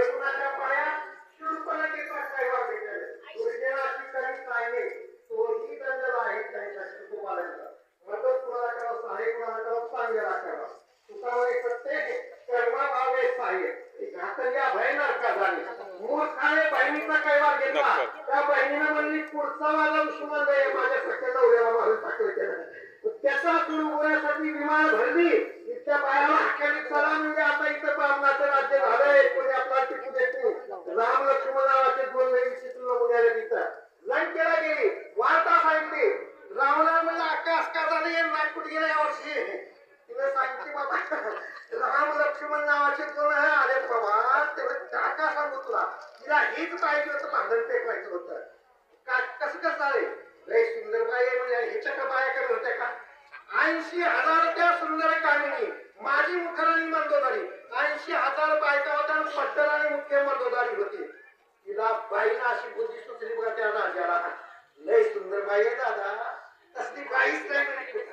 वैकुंठाच्या पाया शूर्पणखेचा कैवार भेटले. दुर्जनाची कधी काय नाही, तोही दंडला आहे त्यांच्या कुटुंबाला. मदत कुणाला करावं, सहाय्य कुणाला करावं, चांगल्याला करावं. तुकावरी प्रत्येक कर्माभावे सहाय्य. घातल्या भयंकर का झाली. मूर्खाने बहिणीचा कैवार घेतला. त्या बहिणीनं म्हणली पुढचा माझा दुश्मन आहे, माझ्या सख्या नवऱ्याला मारून टाकलं केलं. त्याचा उडवण्यासाठी विमान भरली. इतक्या बायाला हाक्याने चला म्हणजे आता इथं बामणाचं राज्य झालंय, कोणी आपला टिकू देत नाही. राम लक्ष्मण नावाचे दोन विचित्र नमुन्याला तिथं लंकेला गेली. वार्ता सांगते रावणा म्हणजे आकाश का झाले नागपूर गेल्या यावर्षी. तिने सांगते बाबा राम लक्ष्मण नावाचे दोन आले बाबा, तेव्हा काका सांगू तुला, तिला हीच पाहिजे होतं, भांडण टेकवायचं होतं. कसं कसं चालेल, लय सुंदर बाई म्हणजे ह्याच्या का बाया कमी होत्या का? 80,000 त्या सुंदर कामिनी माझी मुखराणी मंदोदारी. 80,000 बायका होत्या, पट्टर आणि मुख्य मंदोदारी होती. तिला बाईला अशी बुद्धी सुचली बघा त्या राजाला, लय सुंदर बाई आहे दादा, तसली बाईच नाही म्हणे.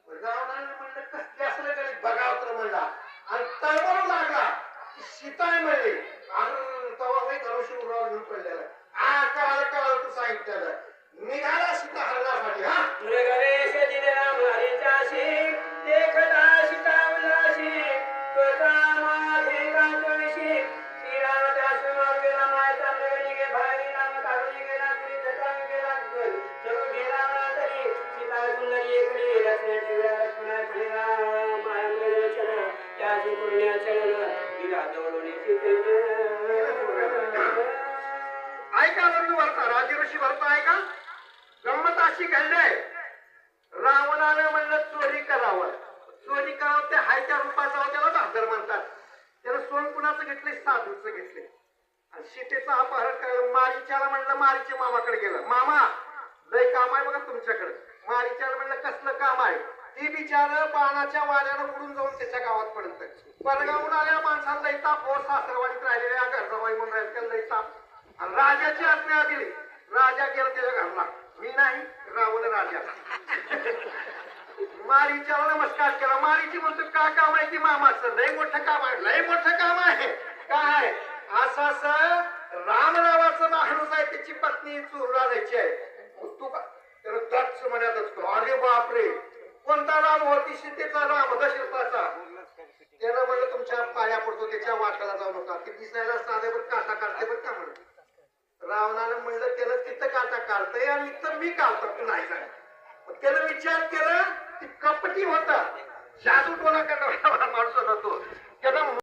रावणाने म्हणलं कसली असलं तरी बघावं तर म्हणला आणि तळमळू लागला. सीता आहे म्हणे. आणि तेव्हा काही धनुष्य उरावर घेऊन पडलेला. कळालं तू सांगितलं. निघाला सीता हरणासाठी. हा मृगवेश दिनराम हरिचाशी देखता सीता उदासी स्वता माझे कांचविशी श्रीराम त्यास मार्गेला मायचा मृग निघे भारी राम काढून गेला तुरी जटा गेला चलो गेला तरी सीता सुंदरी एकडी रत्न ठेवला लक्ष्मणाची राम माया मृग चल त्याची पुण्य चल तिला दौडून सीते. ऐका बंधू भरता, राजे ऋषी भरता ऐका. गंमत अशी घडले, रावणानं म्हणलं चोरी करावं. चोरी करावं ते हायच्या रूपात जावं, त्याला बहादर म्हणतात. त्यानं सोन कुणाचं घेतले, साधूचं घेतले. आणि सीतेचं अपहरण करायला मारीच्याला म्हणलं, मारीच्या मामाकडे गेलं. मामा लय काम आहे बघा तुमच्याकडे. मारीच्याला म्हणलं कसलं काम आहे? ती बिचार बाणाच्या वाऱ्यानं उडून जाऊन त्याच्या गावात पडत. परगावून आल्या माणसाला लई ताप हो, सासरवाडीत राहिलेल्या घरजावाई म्हणून राहिले त्याला लई ताप. आणि राजाची आज्ञा दिली. राजा गेला त्याच्या घरला. मी नाही, रावण राजा. मारीच्याला नमस्कार केला. मारीची म्हणतो का काम आहे की मामाचं? लय मोठं काम आहे. लय मोठं काम आहे. काय असं असं राम नावाचं माणूस आहे, त्याची पत्नी चोरला जायची आहे. तू का त्याला दक्ष म्हणत असतो. अरे बापरे, कोणता राम होती? सीतेचा राम, दशरथाचा. त्यानं म्हणलं तुमच्या पाया पडतो, त्याच्या वाटाला जाऊ नका. ती दिसायला साधेवर काटा काढते बरं का म्हणून. रावणानं म्हणलं त्याला तिथं काटा काढतंय आणि इथं मी काढतो नाही सांग. त्यानं विचार केला, ती कपटी होता, जादू टोना करणारा माणूस होता तो. त्यानं